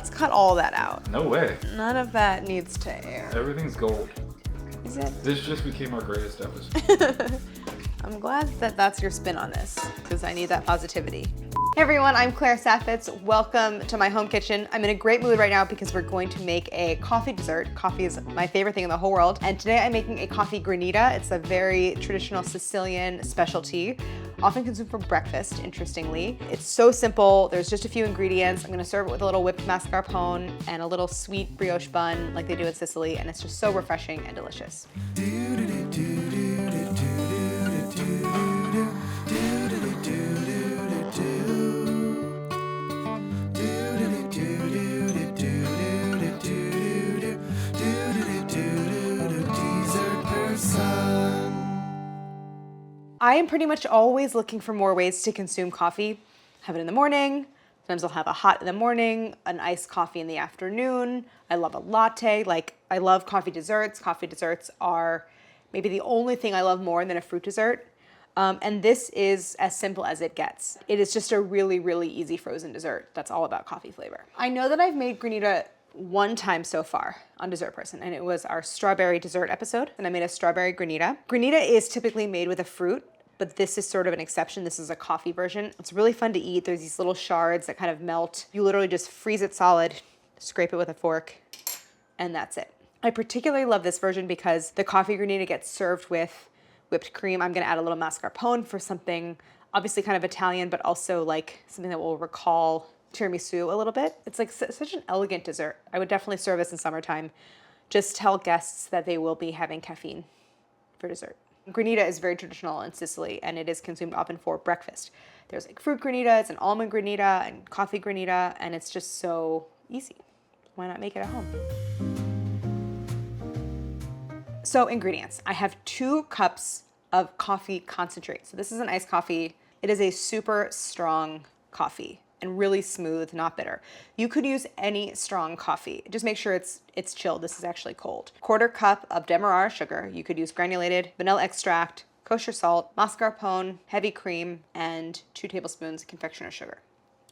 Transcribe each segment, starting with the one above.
let's cut all that out. No way. None of that needs to air. Everything's gold. Is it? This just became our greatest episode. I'm glad that that's your spin on this, because I need that positivity. Hey everyone, I'm Claire Saffitz. Welcome to my home kitchen. I'm in a great mood right now because we're going to make a coffee dessert. Coffee is my favorite thing in the whole world. And today I'm making a coffee granita. It's a very traditional Sicilian specialty, often consumed for breakfast, interestingly. It's so simple. There's just a few ingredients. I'm gonna serve it with a little whipped mascarpone and a little sweet brioche bun like they do in Sicily. And it's just so refreshing and delicious. I am pretty much always looking for more ways to consume coffee. Have it in the morning. Sometimes I'll have a hot in the morning, an iced coffee in the afternoon. I love a latte. I love coffee desserts. Coffee desserts are maybe the only thing I love more than a fruit dessert. And this is as simple as it gets. It is just a really, really easy frozen dessert that's all about coffee flavor. I know that I've made granita one time so far on Dessert Person, and it was our strawberry dessert episode, and I made a strawberry granita. Granita is typically made with a fruit, but this is sort of an exception. This is a coffee version. It's really fun to eat. There's these little shards that kind of melt. You literally just freeze it solid, scrape it with a fork, and that's it. I particularly love this version because the coffee granita gets served with whipped cream. I'm gonna add a little mascarpone for something obviously kind of Italian, but also like something that will recall tiramisu a little bit. It's like such an elegant dessert. I would definitely serve this in summertime. Just tell guests that they will be having caffeine for dessert. Granita is very traditional in Sicily, and it is consumed often for breakfast. There's like fruit granitas and almond granita and coffee granita, and it's just so easy. Why not make it at home? So ingredients, I have 2 cups of coffee concentrate. So this is an iced coffee. It is a super strong coffee and really smooth, not bitter. You could use any strong coffee. Just make sure it's chilled. This is actually cold. 1/4 cup of demerara sugar. You could use granulated, vanilla extract, kosher salt, mascarpone, heavy cream, and 2 tablespoons confectioner sugar.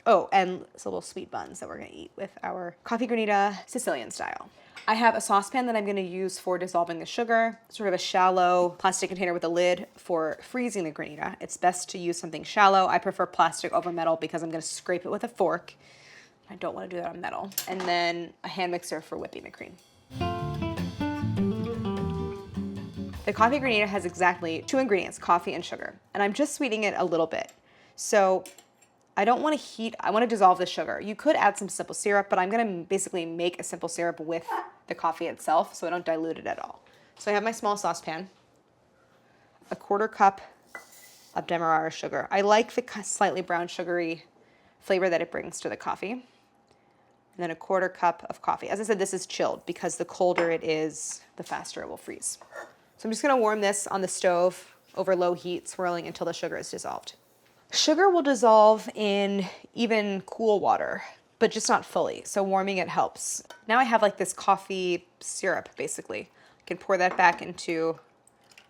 Oh, and some little sweet buns that we're gonna eat with our coffee granita Sicilian style. I have a saucepan that I'm gonna use for dissolving the sugar, sort of a shallow plastic container with a lid for freezing the granita. It's best to use something shallow. I prefer plastic over metal because I'm gonna scrape it with a fork. I don't wanna do that on metal. And then a hand mixer for whipping the cream. The coffee granita has exactly 2 ingredients, coffee and sugar. And I'm just sweetening it a little bit. So I don't want to heat, I want to dissolve the sugar. You could add some simple syrup, but I'm going to basically make a simple syrup with the coffee itself so I don't dilute it at all. So I have my small saucepan, a 1/4 cup of demerara sugar. I like the slightly brown sugary flavor that it brings to the coffee. And then a 1/4 cup of coffee. As I said, this is chilled because the colder it is, the faster it will freeze. So I'm just going to warm this on the stove over low heat, swirling until the sugar is dissolved. Sugar will dissolve in even cool water, but just not fully, so warming it helps. Now I have like this coffee syrup, basically. I can pour that back into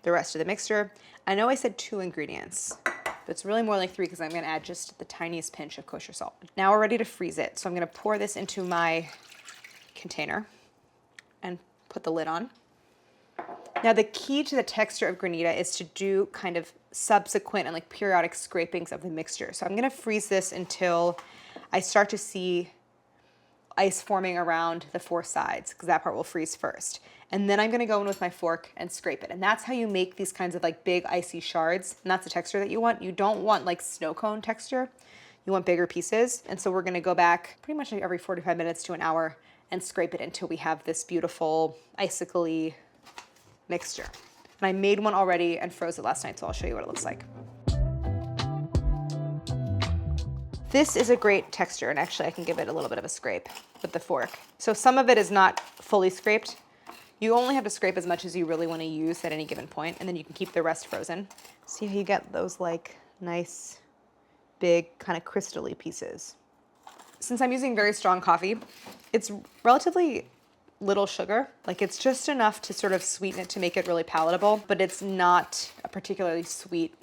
the rest of the mixture. I know I said 2 ingredients, but it's really more like 3 because I'm gonna add just the tiniest pinch of kosher salt. Now we're ready to freeze it, so I'm gonna pour this into my container and put the lid on. Now the key to the texture of granita is to do kind of subsequent and like periodic scrapings of the mixture. So I'm gonna freeze this until I start to see ice forming around the 4 sides, because that part will freeze first. And then I'm gonna go in with my fork and scrape it. And that's how you make these kinds of like big icy shards. And that's the texture that you want. You don't want like snow cone texture. You want bigger pieces. And so we're gonna go back pretty much like every 45 minutes to an hour and scrape it until we have this beautiful icicle-y mixture. And I made one already and froze it last night, so I'll show you what it looks like. This is a great texture, and actually I can give it a little bit of a scrape with the fork. So some of it is not fully scraped. You only have to scrape as much as you really want to use at any given point, and then you can keep the rest frozen. See how you get those like nice, big, kind of crystally pieces. Since I'm using very strong coffee, it's relatively little sugar. Like it's just enough to sort of sweeten it to make it really palatable, but it's not a particularly sweet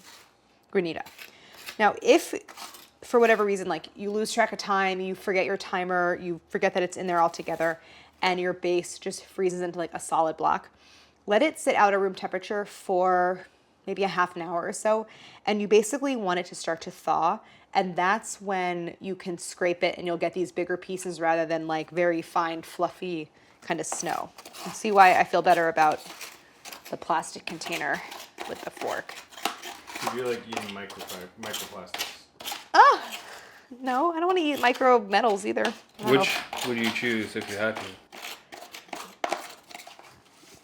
granita. Now, if for whatever reason, like you lose track of time, you forget your timer, you forget that it's in there altogether, and your base just freezes into like a solid block, let it sit out at room temperature for maybe a half an hour or so, and you basically want it to start to thaw, and that's when you can scrape it and you'll get these bigger pieces rather than like very fine, fluffy kind of snow. You see why I feel better about the plastic container with the fork. You feel like eating microplastics. No, I don't want to eat micro metals either. Which would you choose if you had to?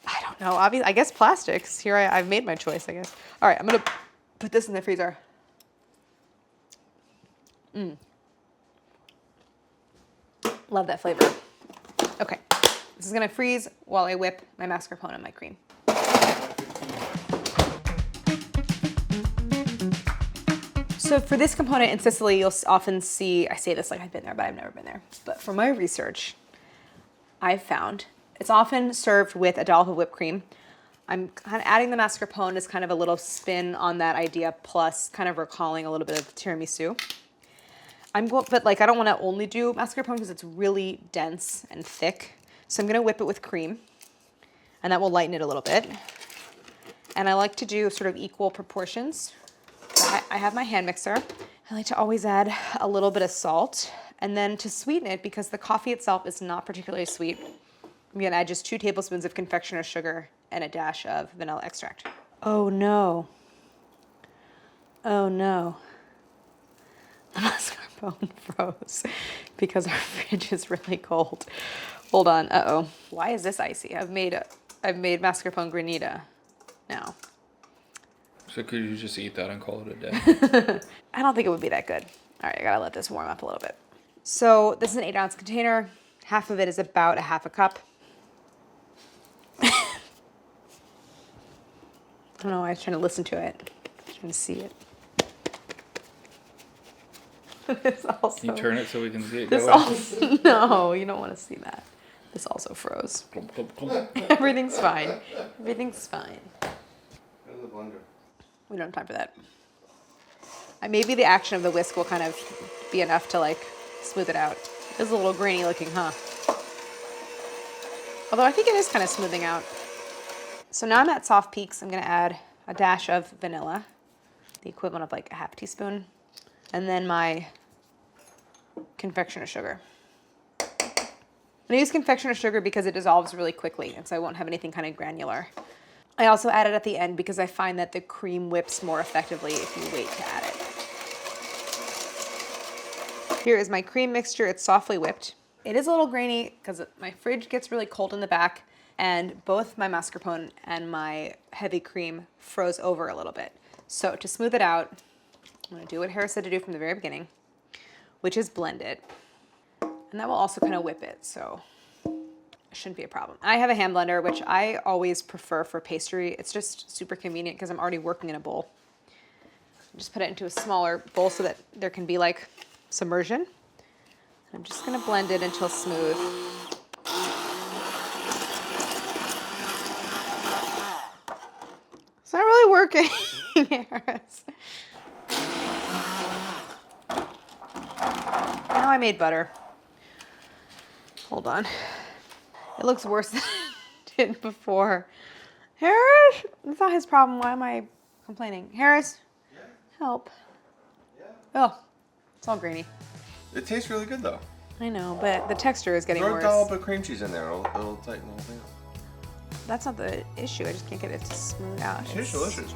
I don't know. Obviously, I guess plastics. Here, I've made my choice, I guess. All right, I'm going to put this in the freezer. Love that flavor. Okay, this is going to freeze while I whip my mascarpone and my cream. So for this component in Sicily, you'll often see, I say this like I've been there, but I've never been there. But for my research, I've found it's often served with a dollop of whipped cream. I'm kind of adding the mascarpone as kind of a little spin on that idea, plus kind of recalling a little bit of tiramisu. But like I don't want to only do mascarpone because it's really dense and thick. So I'm going to whip it with cream, and that will lighten it a little bit. And I like to do sort of equal proportions. I have my hand mixer. I like to always add a little bit of salt. And then to sweeten it, because the coffee itself is not particularly sweet, I'm gonna add just 2 tablespoons of confectioner's sugar and a dash of vanilla extract. Oh no. Oh no. The mascarpone froze because our fridge is really cold. Hold on, uh-oh. Why is this icy? I've made mascarpone granita now. So could you just eat that and call it a day? I don't think it would be that good. All right, I gotta let this warm up a little bit. So this is an 8-ounce container. Half of it is about a half a cup. I don't know why I was trying to listen to it. I was trying to see it. This also, Can you turn it so we can see it this go also, no, you don't want to see that. This also froze. Everything's fine. Everything's fine. Go to the blender. We don't have time for that. Maybe the action of the whisk will kind of be enough to like smooth it out. It's a little grainy looking, huh? Although I think it is kind of smoothing out. So now I'm at soft peaks. I'm gonna add a dash of vanilla, the equivalent of like a half teaspoon, and then my confectioner sugar. I use confectioner sugar because it dissolves really quickly, and so I won't have anything kind of granular. I also add it at the end because I find that the cream whips more effectively if you wait to add it. Here is my cream mixture. It's softly whipped. It is a little grainy because my fridge gets really cold in the back, and both my mascarpone and my heavy cream froze over a little bit. So to smooth it out, I'm gonna do what Harris said to do from the very beginning, which is blend it. And that will also kind of whip it, so it shouldn't be a problem. I have a hand blender, which I always prefer for pastry. It's just super convenient because I'm already working in a bowl. Just put it into a smaller bowl so that there can be like submersion. I'm just gonna blend it until smooth. It's not really working, Harris. Now I made butter. Hold on. It looks worse than it did before. Harris? It's not his problem. Why am I complaining? Harris? Yeah. Help. Yeah. Oh, it's all grainy. It tastes really good though. I know, but the texture is getting Throw a worse. dollop of cream cheese in there. It'll tighten the whole thing up. That's not the issue. I just can't get it to smooth out. It tastes delicious.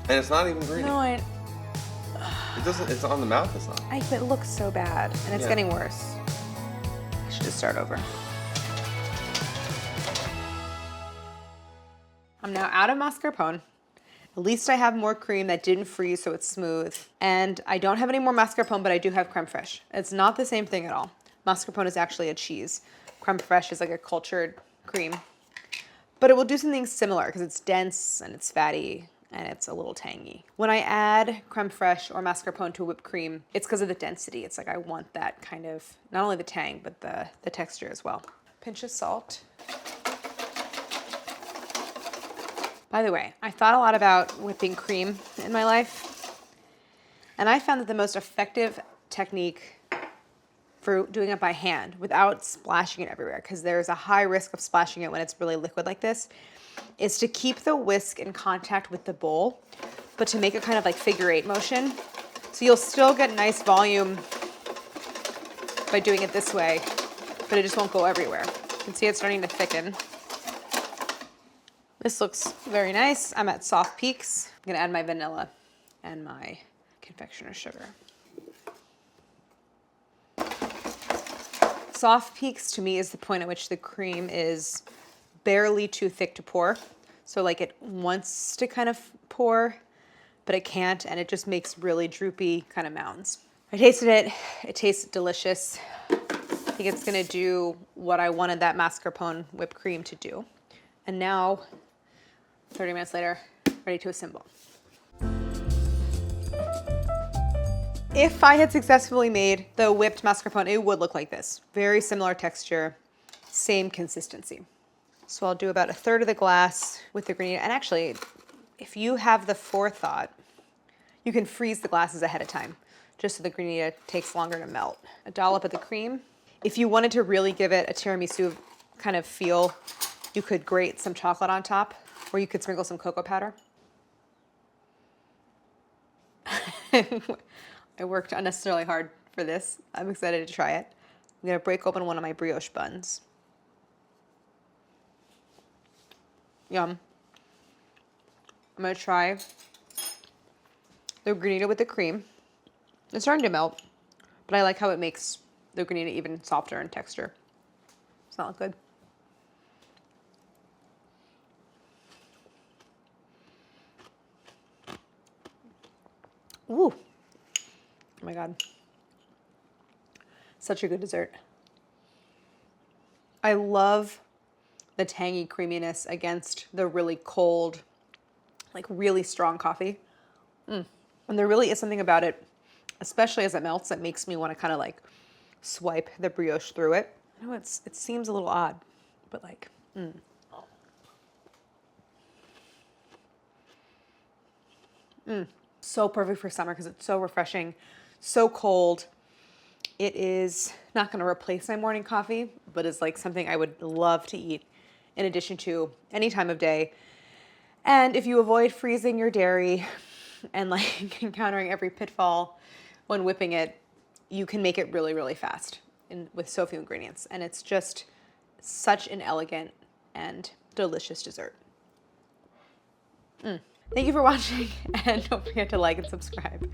And it's not even grainy. No, It doesn't, it's on the mouth, it's not. but it looks so bad, and it's Yeah. getting worse. I should just start over. I'm now out of mascarpone. At least I have more cream that didn't freeze, so it's smooth. And I don't have any more mascarpone, but I do have creme fraiche. It's not the same thing at all. Mascarpone is actually a cheese. Creme fraiche is like a cultured cream. But it will do something similar because it's dense and it's fatty and it's a little tangy. When I add creme fraiche or mascarpone to whipped cream, it's because of the density. It's like I want that kind of, not only the tang, but the texture as well. Pinch of salt. By the way, I thought a lot about whipping cream in my life, and I found that the most effective technique for doing it by hand without splashing it everywhere, because there's a high risk of splashing it when it's really liquid like this, is to keep the whisk in contact with the bowl, but to make a kind of like figure 8 motion. So you'll still get nice volume by doing it this way, but it just won't go everywhere. You can see it's starting to thicken. This looks very nice. I'm at soft peaks. I'm gonna add my vanilla and my confectioner sugar. Soft peaks to me is the point at which the cream is barely too thick to pour. So like it wants to kind of pour, but it can't, and it just makes really droopy kind of mounds. I tasted it. It tastes delicious. I think it's gonna do what I wanted that mascarpone whipped cream to do. And now, 30 minutes later, ready to assemble. If I had successfully made the whipped mascarpone, it would look like this. Very similar texture, same consistency. So I'll do about 1/3 of the glass with the granita. And actually, if you have the forethought, you can freeze the glasses ahead of time, just so the granita takes longer to melt. A dollop of the cream. If you wanted to really give it a tiramisu kind of feel, you could grate some chocolate on top, or you could sprinkle some cocoa powder. I worked unnecessarily hard for this. I'm excited to try it. I'm gonna break open one of my brioche buns. Yum. I'm gonna try the granita with the cream. It's starting to melt, but I like how it makes the granita even softer in texture. Does that look good? Ooh. Oh my God. Such a good dessert. I love the tangy creaminess against the really cold, like really strong coffee. And there really is something about it, especially as it melts, that makes me want to kind of like swipe the brioche through it. I know it seems a little odd, but like, So perfect for summer because it's so refreshing, so cold. It is not going to replace my morning coffee, but is like something I would love to eat in addition to any time of day. And if you avoid freezing your dairy and like encountering every pitfall when whipping it, you can make it really, really fast with so few ingredients. And it's just such an elegant and delicious dessert. Thank you for watching, and don't forget to like and subscribe.